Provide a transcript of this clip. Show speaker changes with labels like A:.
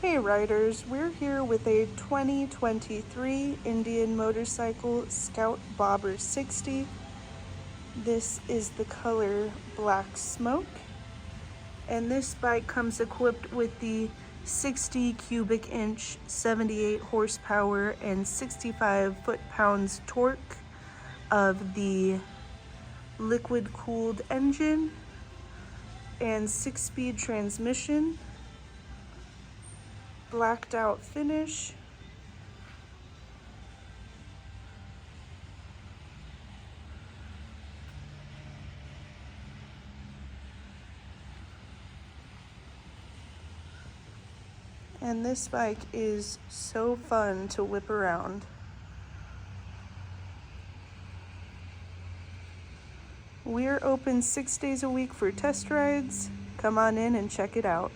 A: Hey riders, we're here with a 2023 Indian Motorcycle Scout Bobber 60. This is the color Black Smoke, and this bike comes equipped with the 60 cubic inch, 78 horsepower, and 65 foot-pounds torque of the liquid-cooled engine and 6-speed transmission. Blacked out finish. And this bike is so fun to whip around. We're open 6 days a week for test rides. Come on in and check it out.